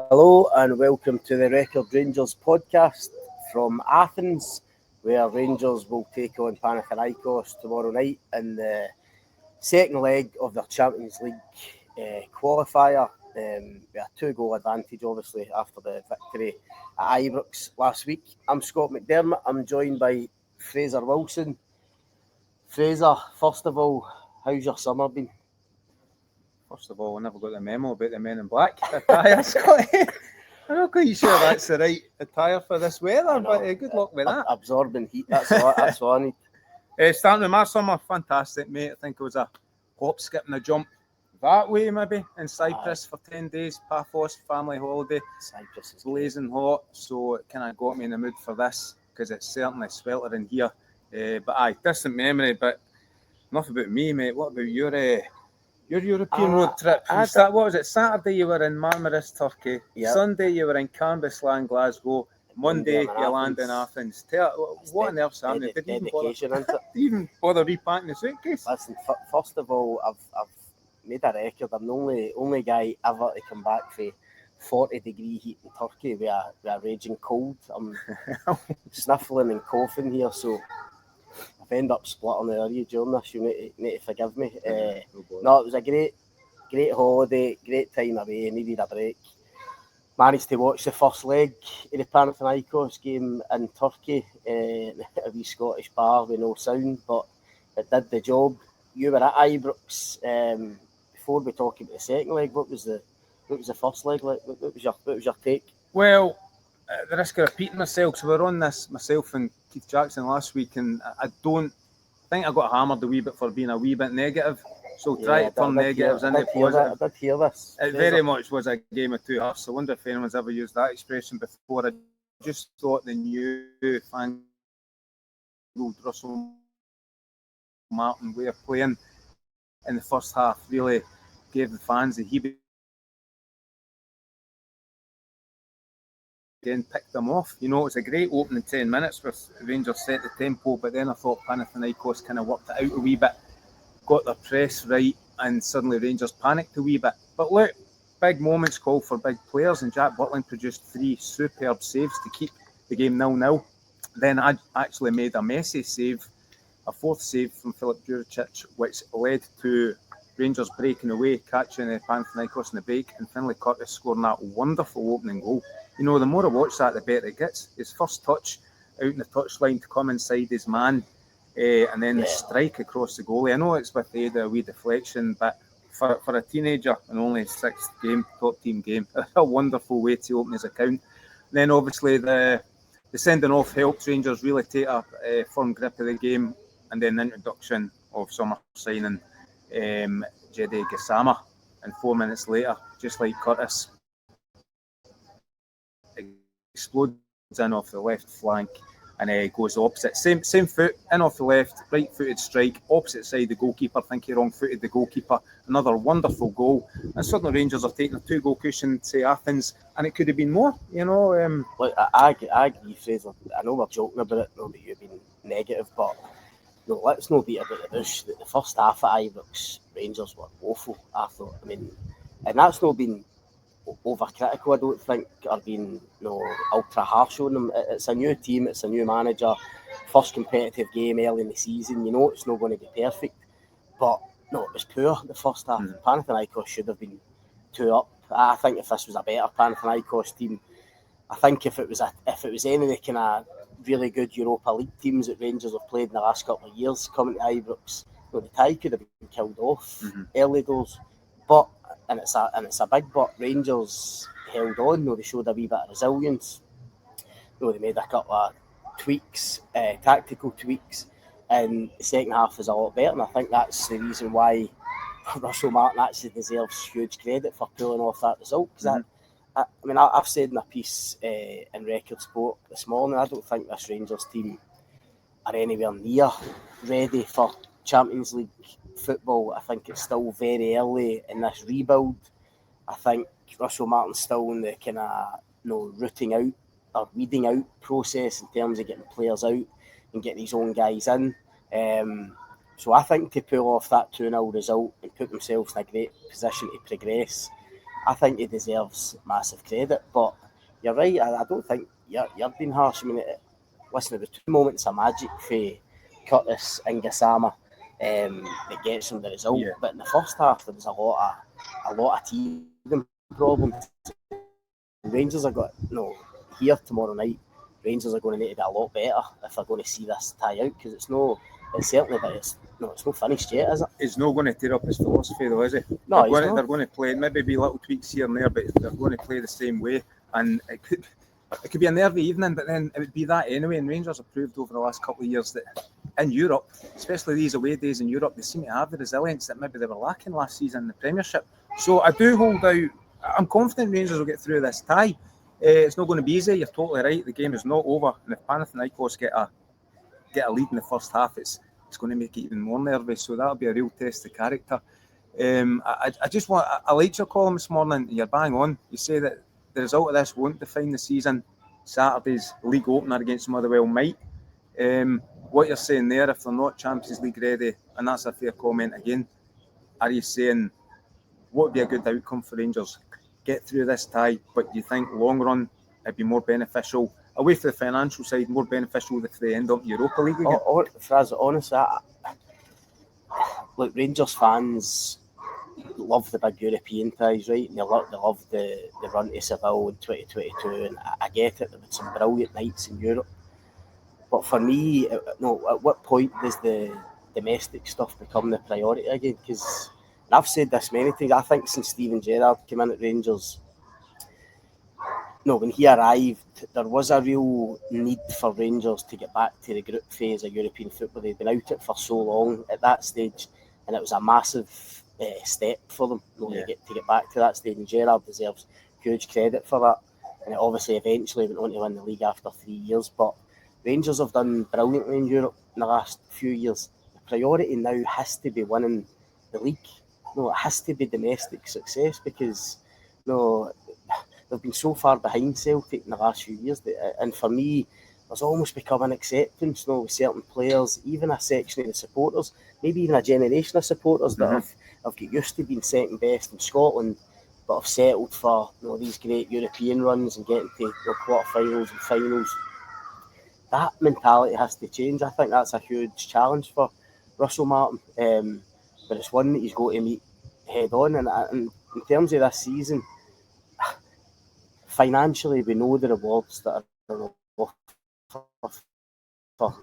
Hello and welcome to the Record Rangers podcast from Athens, where Rangers will take on Panathinaikos tomorrow night in the second leg of their Champions League qualifier. We had 2-goal advantage, obviously, after the victory at Ibrox last week. I'm Scott McDermott. I'm joined by Fraser Wilson. Fraser, first of all, how's your summer been? First of all, I never got the memo about the men in black attire, Scott. I'm not quite sure that's the right attire for this weather, but good luck with that. Absorbing heat, that's all I need. Starting with my summer, fantastic, mate. I think it was a hop, skip and a jump that way, maybe, in Cyprus for 10 days, Paphos, family holiday. Cyprus is blazing hot, so it kind of got me in the mood for this, because it's certainly sweltering here. But aye, distant memory, but enough about me, mate. What about your European road trip? What was it? Saturday you were in Marmaris, Turkey. Yep. Sunday you were in Cambuslang, Glasgow. Monday you land in Athens. What on earth's happening? Did you even bother repacking the suitcase? Listen, first of all, I've made a record. I'm the only guy ever to come back for 40-degree heat in Turkey with a raging cold. I'm sniffling and coughing here, so I've ended up splitting the area during this. You need to forgive me. No, it was a great holiday, great time away. Needed a break. Managed to watch the first leg of the Panathinaikos game in Turkey, a wee Scottish bar with no sound, but it did the job. You were at Ibrox. Before we talk about the second leg, what was the first leg like? What was your take? Well, at the risk of repeating myself, so we were on this, myself and Keith Jackson last week, and I think I got hammered a wee bit for being a wee bit negative. So try to turn negatives into positive. I did hear this. It very much was a game of two halves. I wonder if anyone's ever used that expression before. I just thought the new fangled Russell Martin way of playing in the first half really gave the fans the heebie. Again, picked them off. You know, it was a great opening 10 minutes where Rangers set the tempo, but then I thought Panathinaikos kind of worked it out a wee bit, got their press right, and suddenly Rangers panicked a wee bit. But look, big moments call for big players, and Jack Butland produced 3 superb saves to keep the game 0-0. Then I actually made a messy save, a 4th save from Filip Juricic, which led to Rangers breaking away, catching Panathinaikos in the break, and Finlay Curtis scoring that wonderful opening goal. You know, the more I watch that, the better it gets. His first touch out in the touchline to come inside his man, and then the strike across the goalie. I know it's with the aid of a wee deflection, but for a teenager and only 6th game, top team game, a wonderful way to open his account. And then obviously the sending off helped Rangers really take a firm grip of the game, and then the introduction of summer signing Jedi Gassama, and 4 minutes later, just like Curtis, explodes in off the left flank and goes opposite. Same foot, in off the left, right-footed strike, opposite side the goalkeeper. I think he wrong-footed the goalkeeper. Another wonderful goal. And suddenly Rangers are taking a 2-goal cushion to Athens, and it could have been more, you know. Look, I agree, Fraser. I know we're joking about it, know that you've been negative, but no, let's not beat about the bush. The first half at Ibrox, Rangers were awful, I thought. I mean, and that's not been overcritical, I don't think, or being ultra harsh on them. It's a new team, it's a new manager, first competitive game early in the season. You know it's not going to be perfect, but no, it was poor the first half. Panathinaikos should have been 2 up. I think if this was a better Panathinaikos team, I think if it was any of the kind of really good Europa League teams that Rangers have played in the last couple of years coming to Ibrox, the tie could have been killed off early doors. But and it's a big but. Rangers held on. They showed a wee bit of resilience. They made a couple of tweaks, tactical tweaks, and the second half was a lot better. And I think that's the reason why Russell Martin actually deserves huge credit for pulling off that result. Because I've said in a piece in Record Sport this morning, I don't think this Rangers team are anywhere near ready for Champions League football. I think it's still very early in this rebuild. I think Russell Martin's still in the kind of rooting out or weeding out process in terms of getting players out and getting his own guys in. So I think to pull off that 2-0 result and put themselves in a great position to progress I think he deserves massive credit. But you're right, I don't think you're being harsh. I mean, listen, there were 2 moments of magic for Curtis and Gassama that gets them the result. Yeah. But in the first half, there was a lot of teething problems. Rangers have got here tomorrow night. Rangers are going to need to be a lot better if they're going to see this tie out, because it's certainly, but it's not finished yet, is it? It's not going to tear up his philosophy, though, is it? No, they're going to play, maybe be little tweaks here and there, but they're going to play the same way. And it could be a nervy evening, but then it would be that anyway. And Rangers have proved over the last couple of years that in Europe, especially these away days in Europe, they seem to have the resilience that maybe they were lacking last season in the Premiership. So I do hold out. I'm confident Rangers will get through this tie. It's not going to be easy. You're totally right. The game is not over, and if Panathinaikos get a lead in the first half, it's going to make it even more nervous. So that'll be a real test of character. I liked your column this morning. You're bang on. You say that the result of this won't define the season. Saturday's league opener against Motherwell might. What you're saying there, if they're not Champions League ready, and that's a fair comment again, are you saying what would be a good outcome for Rangers? Get through this tie, but do you think long run it'd be more beneficial, away from the financial side, more beneficial if they end up in Europa League again? Fraz, honestly, look, Rangers fans love the big European ties, right? And they love the run to Seville in 2022, and I get it. There were some brilliant nights in Europe, but for me, at what point does the domestic stuff become the priority again? Because I've said this many times. I think since Steven Gerrard came in at Rangers, when he arrived, there was a real need for Rangers to get back to the group phase of European football. They'd been out it for so long at that stage, and it was a massive step for them to get back to that stage. And Gerrard deserves huge credit for that. And it obviously eventually went on to win the league after 3 years. But Rangers have done brilliantly in Europe in the last few years. The priority now has to be winning the league. It has to be domestic success, because they've been so far behind Celtic in the last few years. And for me, there's almost become an acceptance with certain players, even a section of the supporters, maybe even a generation of supporters that have got used to being second best in Scotland, but have settled for these great European runs and getting to quarterfinals and finals. That mentality has to change. I think that's a huge challenge for Russell Martin. But it's one that he's got to meet head on. And in terms of this season, financially, we know the rewards that are offered for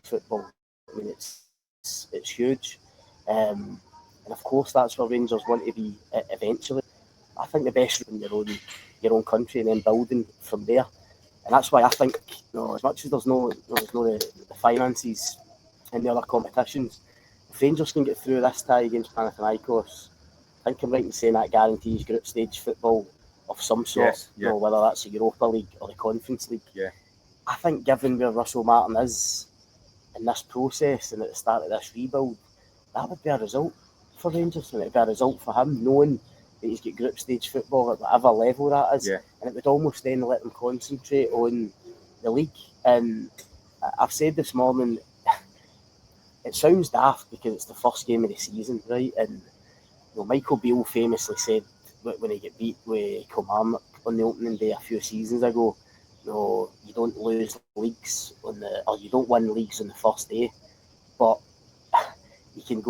football. I mean, it's huge. And of course, that's where Rangers want to be eventually. I think the best in your own country, and then building from there. And that's why I think, as much as there's no the finances in the other competitions, if Rangers can get through this tie against Panathinaikos, I think I'm right in saying that guarantees group stage football of some sort, whether that's the Europa League or the Conference League. Yeah. I think given where Russell Martin is in this process and at the start of this rebuild, that would be a result for Rangers, and it would be a result for him, knowing that he's got group stage football at whatever level that is, and it would almost then let them concentrate on the league. And I've said this morning, it sounds daft because it's the first game of the season, right? And Michael Beale famously said when he got beat with Kilmarnock on the opening day a few seasons ago, you don't lose leagues or you don't win leagues on the first day, but you can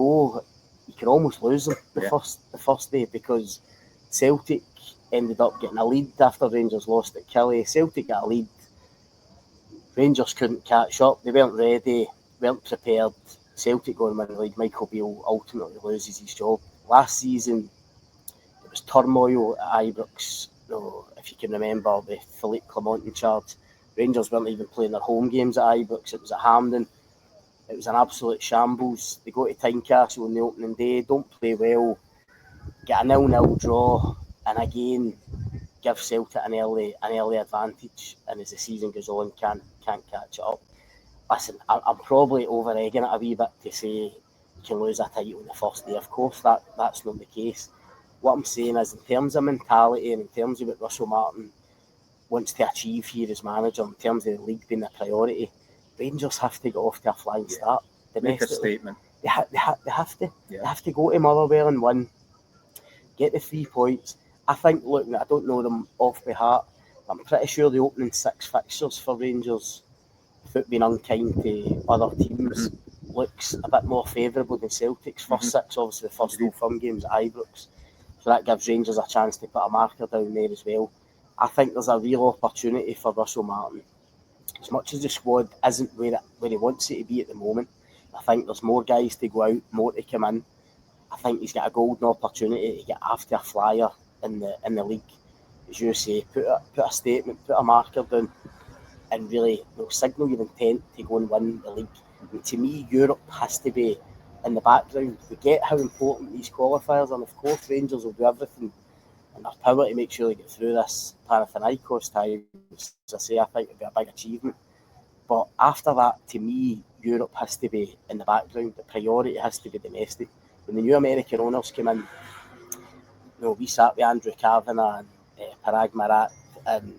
almost lose them the first day, because Celtic ended up getting a lead after Rangers lost at Killie. Celtic got a lead, Rangers couldn't catch up, they weren't ready, weren't prepared. Celtic go and win the league. Michael Beale ultimately loses his job. Last season, it was turmoil at Ibrox. If you can remember, with Philippe Clement in charge, Rangers weren't even playing their home games at Ibrox. It was at Hampden. It was an absolute shambles. They go to Tynecastle on the opening day, don't play well, get a 0-0 draw, and again give Celtic an early advantage. And as the season goes on, can't catch it up. Listen, I'm probably over-egging it a wee bit to say you can lose a title in the first day. Of course, that's not the case. What I'm saying is, in terms of mentality and in terms of what Russell Martin wants to achieve here as manager, in terms of the league being a priority, Rangers have to get off to a flying start. Make a statement. they have to. Yeah. They have to go to Motherwell and win. Get the 3 points. I think, look, I don't know them off by heart. I'm pretty sure the opening 6 fixtures for Rangers, without being unkind to other teams, looks a bit more favourable than Celtic's first 6. Obviously, the first Old Firm game's at Ibrox. So that gives Rangers a chance to put a marker down there as well. I think there's a real opportunity for Russell Martin. As much as the squad isn't where he wants it to be at the moment, I think there's more guys to go out, more to come in. I think he's got a golden opportunity to get after a flyer in the league. As you say, put a statement, put a marker down, and really signal your intent to go and win the league. And to me, Europe has to be in the background. We get how important these qualifiers are, and of course Rangers will do everything in their power to make sure they get through this Panathinaikos time. As I say, I think it'll be a big achievement. But after that, to me, Europe has to be in the background. The priority has to be domestic. When the new American owners came in, we sat with Andrew Kavanagh and Parag Marat, and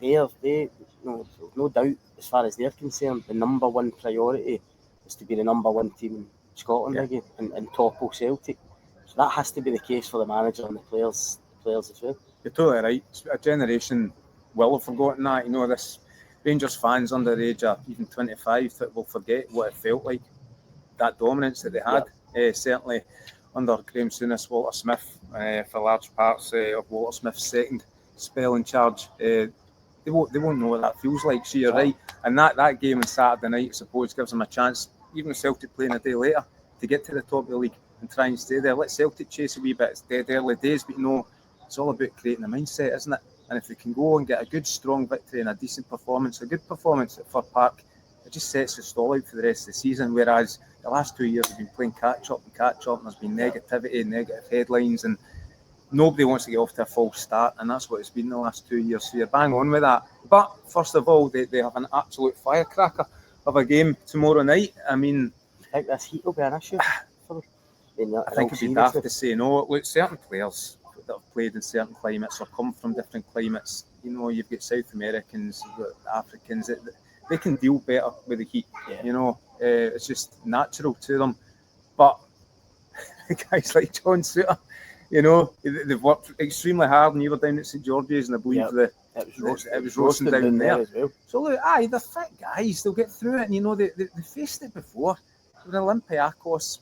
they no doubt, as far as they're concerned, the number one priority is to be the number one team in Scotland again and topple Celtic. So that has to be the case for the manager and the players as well. You're totally right. A generation will have forgotten that. This Rangers fans under the age of even 25 that will forget what it felt like, that dominance that they had. Certainly under Graham Souness, Walter Smith, for large parts of Walter Smith's second spell in charge. They won't know what that feels like. So you're right. And that game on Saturday night, I suppose, gives them a chance, even with Celtic playing a day later, to get to the top of the league and try and stay there. Let Celtic chase a wee bit. It's dead early days, but it's all about creating a mindset, isn't it? And if they can go and get a good, strong victory and a decent performance, a good performance at Fir Park, it just sets the stall out for the rest of the season. Whereas the last 2 years have been playing catch up, and there's been negativity, negative headlines, and nobody wants to get off to a false start, and that's what it's been the last 2 years. So you're bang on with that. But first of all, they have an absolute firecracker of a game tomorrow night. I think this heat will be an issue for them. I think it'd be daft to say no. Look, certain players that have played in certain climates or come from different climates, you've got South Americans, you've got Africans, they can deal better with the heat. It's just natural to them. But guys like John Suter, they've worked extremely hard, and you were down at St George's, and I believe it was roasting down there as well. So look, they're fit guys, they'll get through it, and they faced it before. With Olympiacos,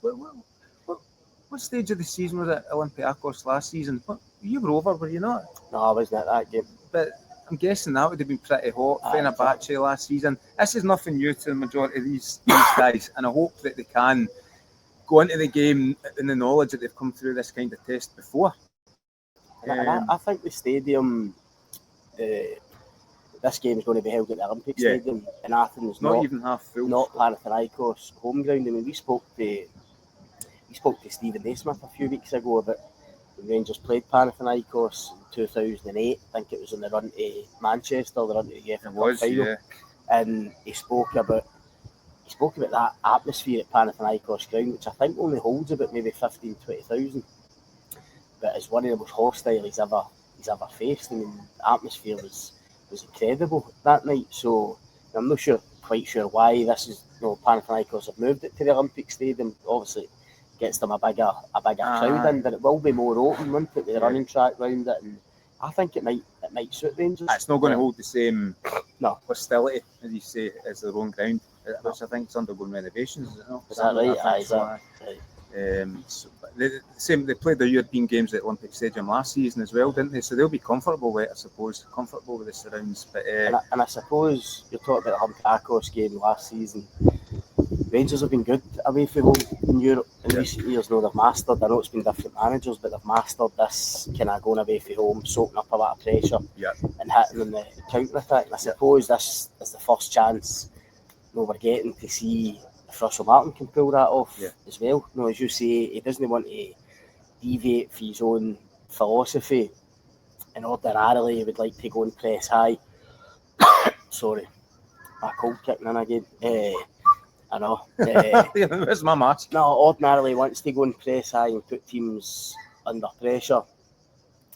what stage of the season was it, Olympiacos last season? You were over, were you not? No, I wasn't at that game. But I'm guessing that would have been pretty hot. Fenerbahce last season. This is nothing new to the majority of these guys, and I hope that they can go into the game in the knowledge that they've come through this kind of test before. I think the stadium, this game is going to be held at the Olympic Stadium in Athens. Not even half full. Not Panathinaikos home ground. We spoke to Stephen Naismith a few weeks ago about the Rangers played Panathinaikos in 2008. I think it was on the run to Manchester, the run to the FA Cup final. And he spoke about that atmosphere at Panathinaikos ground, which I think only holds about maybe 15,000-20,000. But it's one of the most hostile he's ever faced. The atmosphere was incredible that night. So I'm not quite sure why this is. Panathinaikos have moved it to the Olympic Stadium. Obviously, gets them a bigger crowd in, but it will be more open, won't it? The running track round it, and I think it might suit Rangers. It's not going to hold the same hostility, as you say, as their own ground, which I think is undergoing renovations. Is it not? Is that right? Is that right? They played the European games at Olympic Stadium last season as well, didn't they? So they'll be comfortable with it, I suppose, comfortable with the surrounds. But and I suppose you're talking about the Olympiacos game last season. Rangers have been good away from home in Europe in recent years. They've mastered. I know it's been different managers, but they've mastered this kind of going away from home, soaking up a lot of pressure, and hitting on the counter attack. And I suppose this is the first chance we're getting to see if Russell Martin can pull that off as well. As you say, he doesn't want to deviate from his own philosophy, and ordinarily he would like to go and press high. Sorry, my cold kicking in again. I know. Where's my match? No, ordinarily wants to go and press high and put teams under pressure,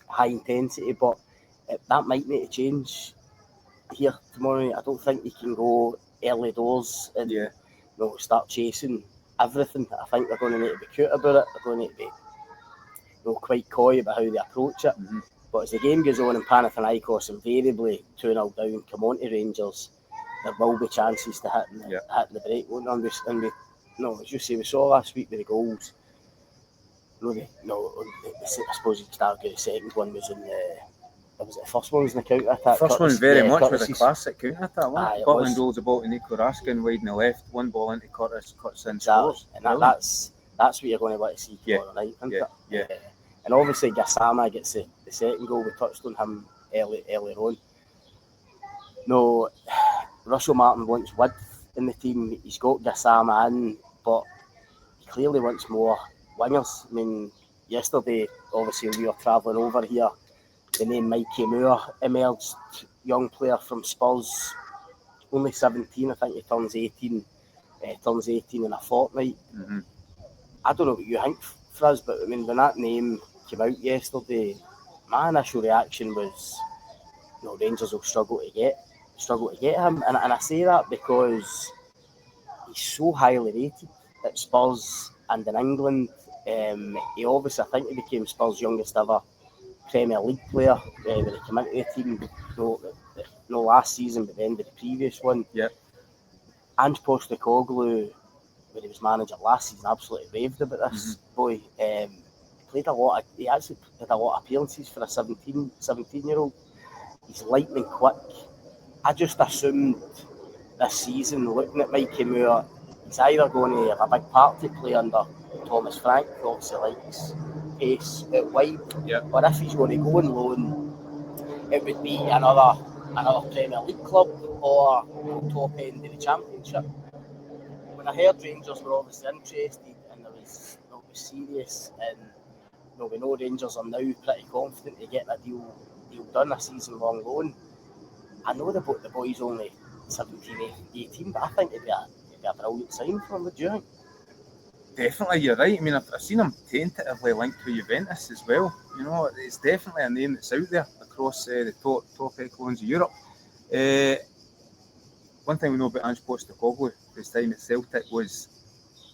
high intensity, but that might make a change here tomorrow. I don't think you can go early doors and start chasing everything. I think they're going to need to be cute about it. They're going to need to be quite coy about how they approach it. Mm-hmm. But as the game goes on in Panathinaikos, invariably 2-0 down, come on to Rangers, there will be chances to hit the break. As you say, we saw last week with the goals. I suppose you could argue the second one was in the. Was it the first one was in the counter attack? First one very much Curtis. was a classic counter attack. Butland rolls the ball to Nico Raskin wide in the left, one ball into Curtis, cuts in, scores. And that's what you're going to want to see tomorrow night, isn't it? Yeah. And obviously Gassama gets the second goal. We touched on him earlier on. No, Russell Martin wants width in the team. He's got Gassama in, but he clearly wants more wingers. I mean, yesterday, obviously, we were travelling over here. The name Mikey Moore emerged, young player from Spurs, only 17. I think he turns 18 in a fortnight. Mm-hmm. I don't know what you think, Frizz, but I mean, when that name came out yesterday, my initial reaction was, Rangers will struggle to get him, and I say that because he's so highly rated at Spurs and in England. He obviously, I think he became Spurs' youngest ever Premier League player when he came into the team. No last season, but the end of the previous one. Yeah. And Postecoglou, when he was manager last season, absolutely raved about this boy. He actually had a lot of appearances for a 17-year-old. He's lightning quick. I just assumed this season, looking at Mikey Moore, he's either going to have a big part to play under Thomas Frank, who obviously likes pace out wide, or if he's going to go on loan, it would be another Premier League club or top end of the Championship. When I heard Rangers were obviously interested and it was serious, and we know Rangers are now pretty confident to get a deal done, a season-long loan. I know the boy's only 17, 18, but I think it'd be a brilliant sign for him. Would you think? Definitely, you're right. I mean, I've seen him tentatively linked to Juventus as well. It's definitely a name that's out there across the top echelons of Europe. One thing we know about Ange Postecoglou, his time at Celtic, was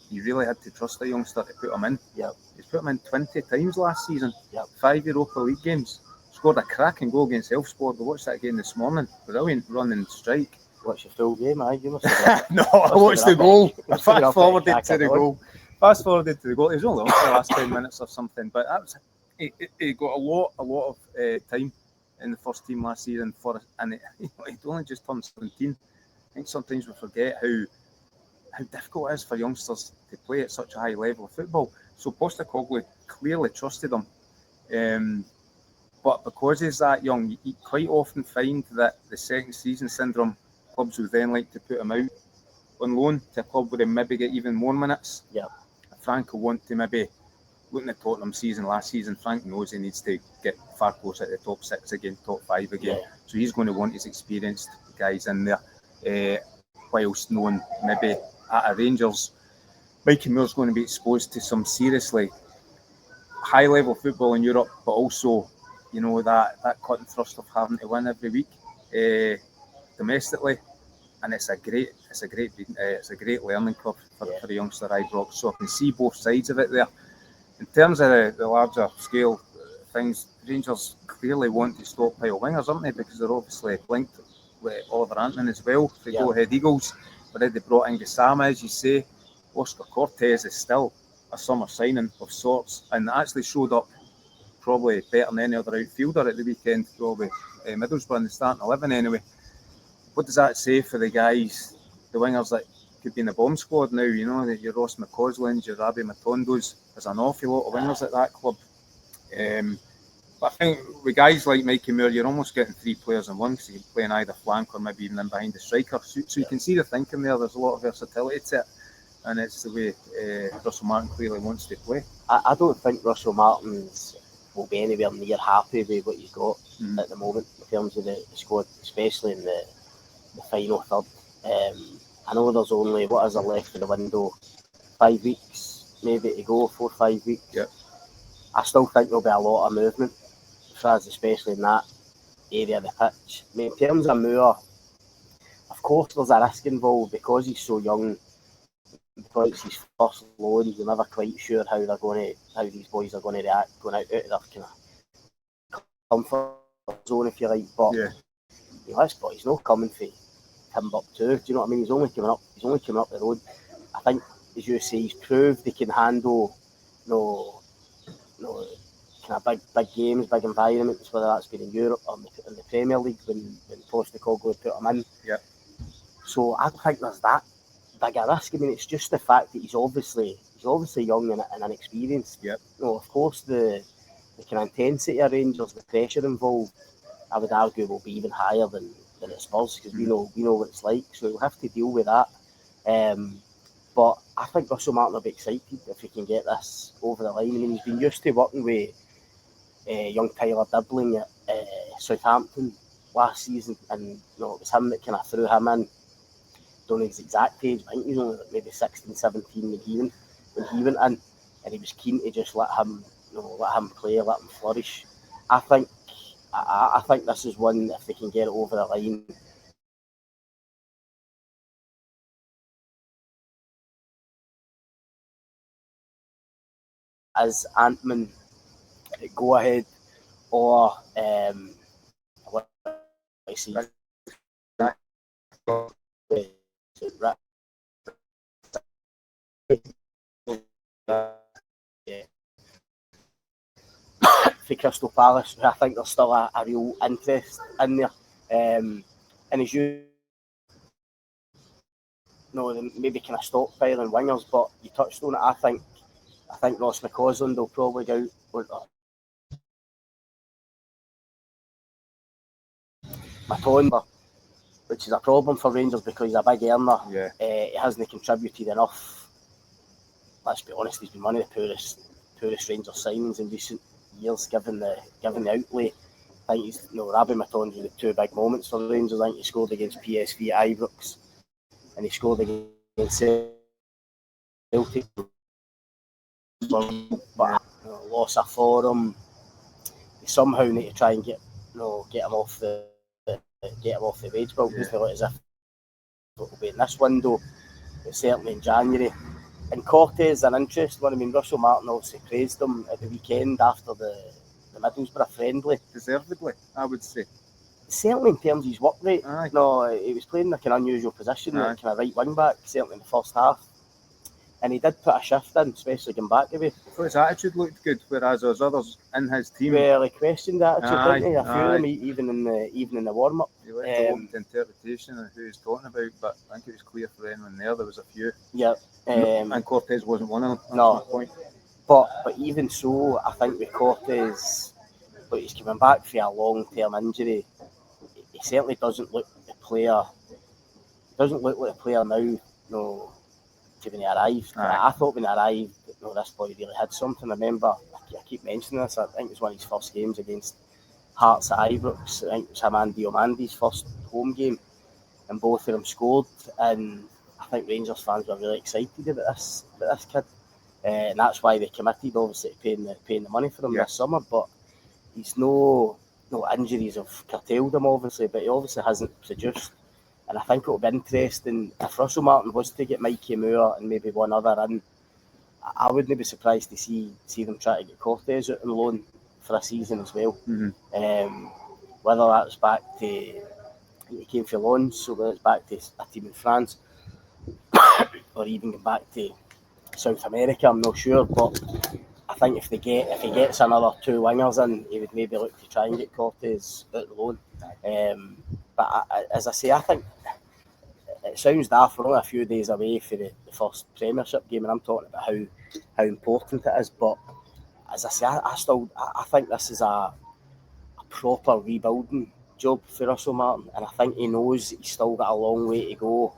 he really had to trust a youngster to put him in. Yep. He's put him in 20 times last season. Yep. 5 Europa League games. Scored a cracking goal against Elfsborg. We watched that again this morning. Brilliant run and strike. Watch your full game, you must have. No, I watched the goal. I fast forwarded to the goal. Fast forwarded to the goal. It was only on for the last 10 minutes or something, but that was he got a lot of time in the first team last season and he'd only just turned 17. I think sometimes we forget how difficult it is for youngsters to play at such a high level of football. So Postecoglou clearly trusted him, but because he's that young, you quite often find that the second season syndrome, clubs will then like to put him out on loan to a club where they maybe get even more minutes. Yeah. Frank will want to maybe, looking at Tottenham season last season, Frank knows he needs to get far closer to the top 6 again, top 5 again. Yeah. So he's going to want his experienced guys in there, whilst knowing maybe at a Rangers, Mikey Moore's going to be exposed to some seriously high level football in Europe, but also, that cut and thrust of having to win every week domestically. And it's a great learning curve for the youngster Ibrox. So I can see both sides of it there. In terms of the larger scale things, Rangers clearly want to stockpile wingers, aren't they? Because they're obviously linked with Oliver Antman as well for the Go Ahead Eagles. But they brought in Gassama, as you say. Oscar Cortez is still a summer signing of sorts and actually showed up probably better than any other outfielder at the weekend, probably Middlesbrough in the starting 11 anyway. What does that say for the guys, the wingers that could be in the bomb squad now? Your Ross McCauslins, your Rabbi Matondos. There's an awful lot of wingers at that club. But I think with guys like Mikey Moore, you're almost getting 3 players in one because you can play in either flank or maybe even in behind the striker. So you can see the thinking there. There's a lot of versatility to it. And it's the way Russell Martin clearly wants to play. I don't think Russell Martin will be anywhere near happy with what he's got at the moment in terms of the squad, especially in the final third. I know there's only, left of the window? 5 weeks maybe to go, 4 or 5 weeks. Yep. I still think there'll be a lot of movement, especially in that area of the pitch. I mean, in terms of Moore, of course there's a risk involved because he's so young. because it's his first loan, you're never quite sure how these boys are going to react going out of their kind of comfort zone, if you like. But this boy's not coming for Timbuktu. Do you know what I mean? He's only coming up the road. I think, as you say, he's proved he can handle kind of big games, big environments, whether that's been in Europe or in the Premier League when Postecoglou put him in. Yeah. So I don't think there's that big a risk. I mean, it's just the fact that he's obviously young and inexperienced. Yep. Of course, the kind of intensity of Rangers, the pressure involved, I would argue will be even higher than at Spurs, because we know what it's like. So we'll have to deal with that. But I think Russell Martin will be excited if he can get this over the line. I mean, he's been used to working with young Tyler Dibbling at Southampton last season, and it was him that kind of threw him in. Don't know his exact age, but I think he was only maybe 16, 17 when he went in, and he was keen to just let him play, let him flourish. I think this is one, if they can get it over the line. As Antman go ahead, or what I see. For Crystal Palace, I think there's still a real interest in there, and as you know, maybe kind of stockpiling wingers, but you touched on it. I think Ross McCausland will probably go out. Matonda, which is a problem for Rangers because he's a big earner. Yeah. He hasn't contributed enough. Let's be honest, he's been one of the poorest Rangers signings in recent years, given the outlay. I think Rabbi Matonda had two big moments for the Rangers. I think he scored against PSV at Ibrox, and he scored against Celtic. But loss of form. They somehow need to try and get him off the wage bill. It doesn't look as if it will be in this window, but certainly in January. And Cortez, an interesting one. I mean, Russell Martin also praised him at the weekend after the Middlesbrough friendly. Deservedly, I would say. Certainly in terms of his work rate. Aye. No, he was playing in like an unusual position, like kind of right wing back, certainly in the first half. And he did put a shift in, especially going back away. I thought his attitude looked good, whereas there was others in his team. Well, he questioned that attitude, didn't he? A few of them, even in the warm up. He left open to interpretation of who he's talking about, but I think it was clear for anyone there. There was a few. Yeah. And Cortez wasn't one of them. No. Point. But even so, I think with Cortez, but he's coming back for a long-term injury. He certainly doesn't look the player. Doesn't look like the player now. When he arrived. I thought when he arrived, this boy really had something. I remember, I keep mentioning this, I think it was one of his first games against Hearts at Ibrox. I think it was him and Diomandi's first home game, and both of them scored. And I think Rangers fans were really excited about this kid, and that's why they committed, obviously, to paying the money for him this summer. But he's no injuries have curtailed him, obviously, but he obviously hasn't produced. And I think it would be interesting if Russell Martin was to get Mikey Moore and maybe one other in. I wouldn't be surprised to see them try to get Cortez out on loan for a season as well. Mm-hmm. Whether that's back to, he came for loans, so whether it's back to a team in France or even going back to South America, I'm not sure. But I think if he gets another two wingers in, he would maybe look to try and get Cortez out on loan. But as I say, I think it sounds daft. We're only a few days away for the first Premiership game, and I'm talking about how important it is. But as I say, I think this is a proper rebuilding job for Russell Martin, and I think he knows he's still got a long way to go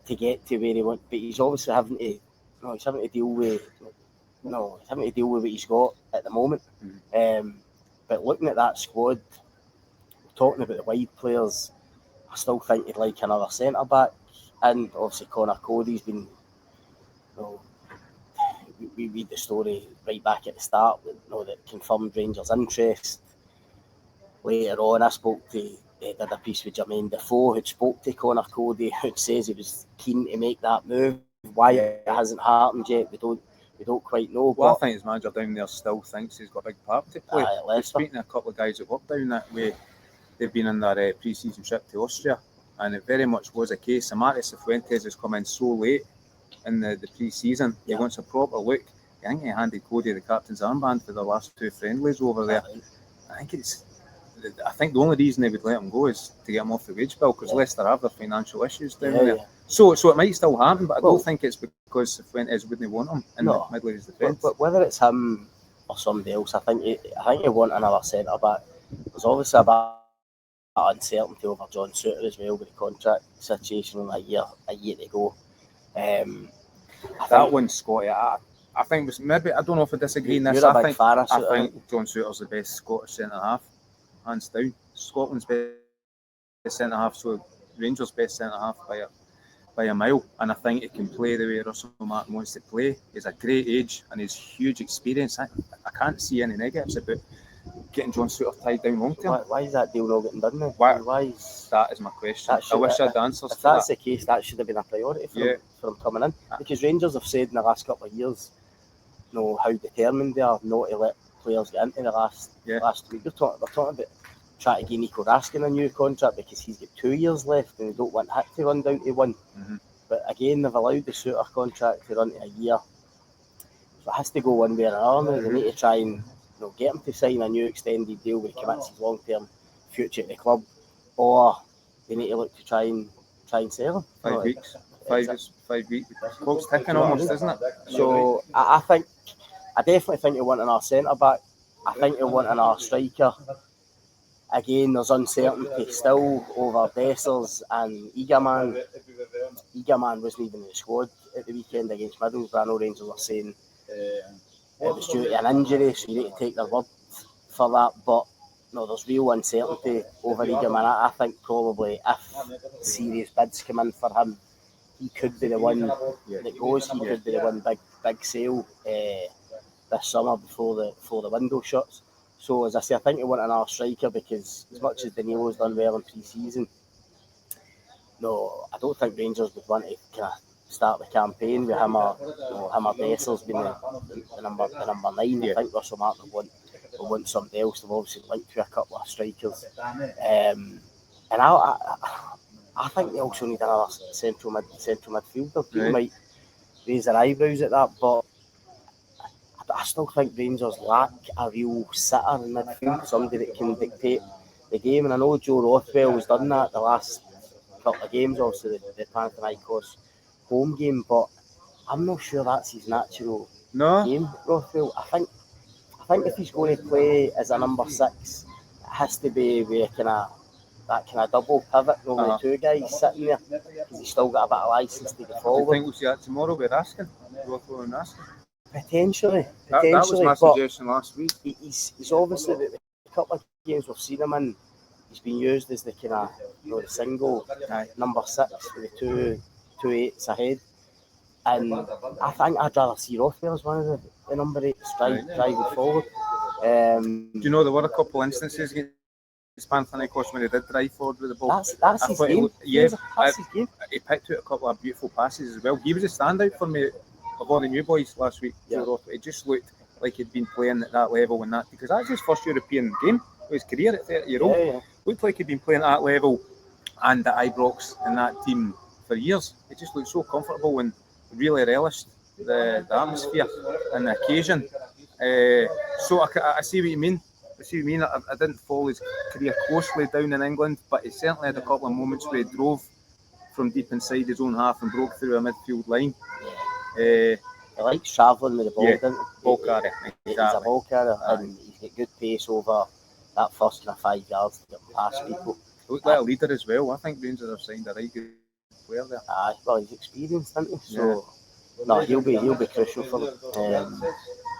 to get to where he wants. But he's obviously having to deal with what he's got at the moment. But looking at that squad, talking about the wide players, I still think he'd like another centre back, and obviously Connor Cody's been. We read the story right back at the start, that confirmed Rangers' interest. Later on, I did a piece with Jermaine Defoe, who spoke to Connor Cody, who says he was keen to make that move. why it hasn't happened yet, we don't quite know. Well, but I think his manager down there still thinks he's got a big part to play. Speaking to a couple of guys that work down that way, they've been on their pre-season trip to Austria, and it very much was a case. Amatis Fuentes has come in so late in the pre-season. He wants a proper look. I think he handed Cody the captain's armband for the last 2 friendlies over there. I think the only reason they would let him go is to get him off the wage bill, because Leicester have their financial issues down there. So it might still happen, but I don't think it's because Fuentes wouldn't want him in the middle of his defence. But whether it's him or somebody else, I think he want another centre back. There's obviously a bit of uncertainty over John Souttar as well with the contract situation on a year to go. That one's Scotty. I think maybe, I don't know if I disagree in this. I think John Souttar's the best Scottish centre half, hands down. Scotland's best centre half, so Rangers' best centre half by a mile. And I think he can play the way Russell Martin wants to play. He's a great age and he's huge experience. I can't see any negatives about getting John Souttar tied down long term. Why is that deal not getting done then? That is my question. I wish I had answers to that. If that's the case, that should have been a priority for him coming in. Because Rangers have said in the last couple of years, how determined they are not to let players get into the last week. They're talking about trying to give Nico Raskin a new contract because he's got 2 years left and they don't want him to run down to 1. Mm-hmm. But again, they've allowed the Souttar contract to run to a year. So it has to go one way or another. They need to try and get him to sign a new extended deal where he commits his long-term future at the club, or they need to look to try and sell him. 5 weeks. 5 weeks. Clock's ticking almost, isn't it? So I definitely think you want another centre back. I think you want another striker. Again, there's uncertainty still over Dessers and Egerman. Egerman wasn't even in the squad at the weekend against Middlesbrough. I know Rangers were saying it was due to an injury, so you need to take their word for that. But there's real uncertainty over Egerman. I think probably if serious bids come in for him, he could be the one that goes. He could be the one big sale this summer before the window shuts. So as I say, I think you want another striker because as much as Danilo's done well in pre-season, I don't think Rangers would want to kind of start the campaign with him or Dessers being the number 9. I think Russell Martin will want somebody else. They've obviously linked to a couple of strikers, and I think they also need another central midfielder. People might raise their eyebrows at that, but I still think Rangers lack a real sitter in midfield, somebody that can dictate the game. And I know Joe Rothwell's done that the last couple of games, obviously the Panathinaikos home game, but I'm not sure that's his natural game, Rothwell. I think if he's going to play as a number 6, it has to be with that kind of double pivot, with 2 guys sitting there, because he's still got a bit of licence to go forward. Do you think we'll see that tomorrow with Raskin? Rothwell and Raskin? Potentially. That was my suggestion last week. He's obviously the couple of games we've seen him in, he's been used as the kind of the single number 6 with the two 8s ahead. And I think I'd rather see Rothwell as one of the number 8s driving forward. Do you know there were a couple of instances against Panathinaikos when he did drive forward with the ball? That's his game. That's his game. He picked out a couple of beautiful passes as well. He was a standout for me of all the new boys last week. It just looked like he'd been playing at that level because that's his first European game of his career at 30-year-old. Looked like he'd been playing at that level and at Ibrox in that team for years. It just looked so comfortable and really relished the atmosphere and the occasion. So I see what you mean. I didn't follow his career closely down in England, but he certainly had a couple of moments where he drove from deep inside his own half and broke through a midfield line. He likes travelling with the ball, doesn't he? Ball carrier. He's a ball carrier and he's got good pace over that first kind of 5 yards to get past people. He looked like a leader as well. I think Rangers have signed a right good player there. Well, he's experienced, isn't he? So he'll be crucial for them.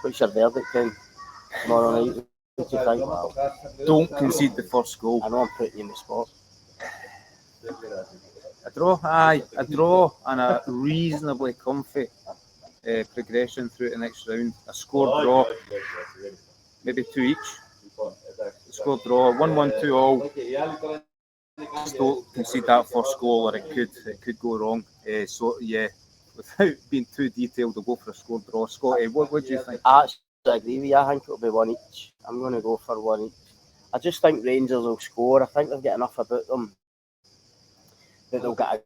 What's your verdict then tomorrow night? What do you think? Don't concede the first goal. I know I'm putting you in the spot. A draw and a reasonably comfy progression through the next round. A score draw, maybe 2 each. A score draw, 1-1, 2-all. Just don't concede that first goal, or it could go wrong. without being too detailed, we'll go for a score draw. Scotty, what do you think? I actually agree with you. I think it'll be 1 each. I'm going to go for 1 each. I just think Rangers will score. I think they've got enough about them that they'll get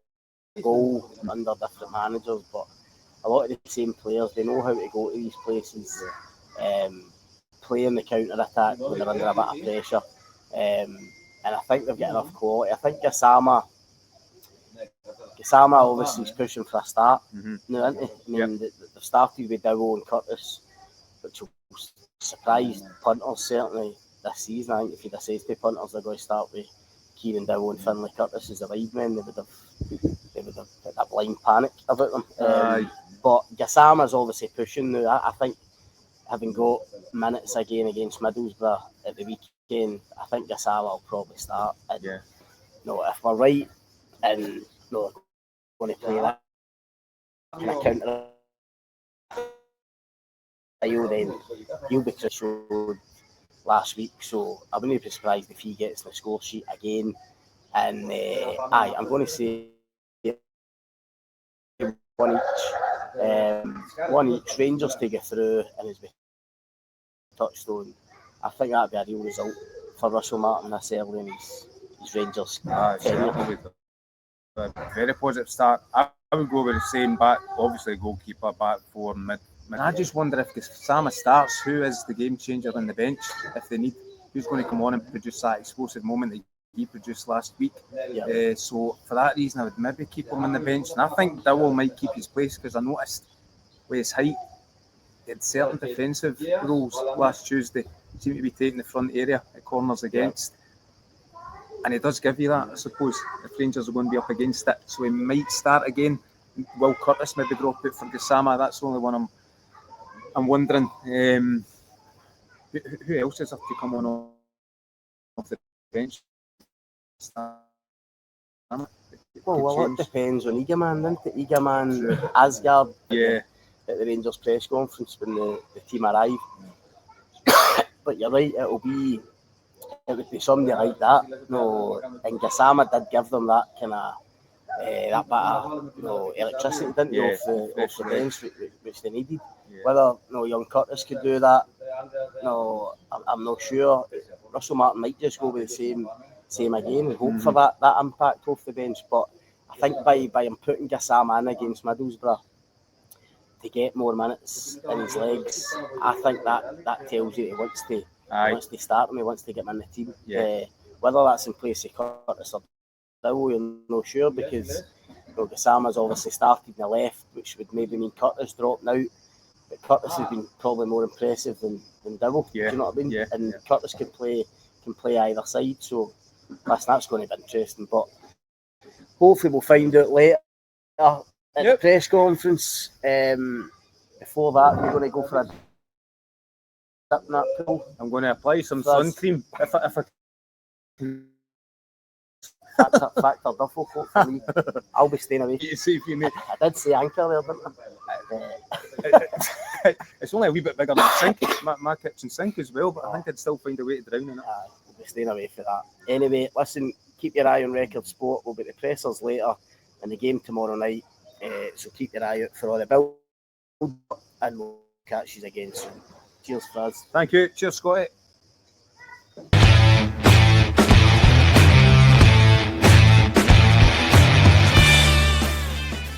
a goal under different managers, but a lot of the same players, they know how to go to these places, play in the counter-attack when they're under a bit of pressure, and I think they've got enough quality. I think Gassama obviously is pushing for a start now, isn't he? I mean, they've started with Dowell and Curtis, which will surprise punters certainly this season. I think if you'd have said to punters they're going to start with Kieran Dowell and Finlay Curtis as the wide men, they would have had a blind panic about them. But Gassama's obviously pushing now. I think having got minutes again against Middlesbrough at the weekend, I think Gassama will probably start. And, if we're right and going to play that kind of counter, then he'll be showed last week, so I wouldn't be surprised if he gets the score sheet again. And I'm going to say 1 each. 1 each. Rangers to get through, and as we touched on, I think that'd be a real result for Russell Martin this early in his Rangers tenure. Very positive start. I would go with the same back, obviously goalkeeper, back four, mid. I just wonder if Gassama starts, who is the game changer on the bench if they need? Who's going to come on and produce that explosive moment that he produced last week? So for that reason, I would maybe keep him on the bench. And I think Dowell might keep his place because I noticed with his height, he had certain defensive roles last Tuesday. Seemed to be taking the front area at corners against. And he does give you that, I suppose, if Rangers are going to be up against it. So he might start again. Will Curtis maybe drop out for Gassama? That's the only one I'm wondering. Who else is up to come on off the bench? Well, it depends on Eagleman, doesn't it? Eagleman, Asgard at the Rangers press conference when the team arrived. But you're right, it would be somebody like that. And Gassama did give them that kind of that bit of electricity, didn't he, off the bench, which they needed. Whether young Curtis could do that, I'm not sure. Russell Martin might just go with the same again and hope for that impact off the bench. But I think by him putting Gassama in against Middlesbrough to get more minutes in his legs, I think that tells you he wants to start him, he wants to get him in the team. Whether that's in place of Curtis or Dowell, I'm not sure, because Gassama's obviously started in the left, which would maybe mean Curtis dropping out. But Curtis has been probably more impressive than Dowell. Do you know what I mean? And Curtis can play either side, so that's going to be interesting. But hopefully we'll find out later at the press conference. Before that, we're going to go for a dip in that pool. I'm going to apply some sun cream if I can. Factor duffel coat for me. I'll be staying away. You see if you need. I did say anchor there, didn't I? It's only a wee bit bigger than the sink, my kitchen sink as well, but I think I'd still find a way to drown in it. We'll be staying away for that. Anyway, listen, keep your eye on Record Sport. We'll be at the pressers later and the game tomorrow night. So keep your eye out for all the build, and we'll catch you again soon. Cheers, Fraz. Thank you. Cheers, Scotty.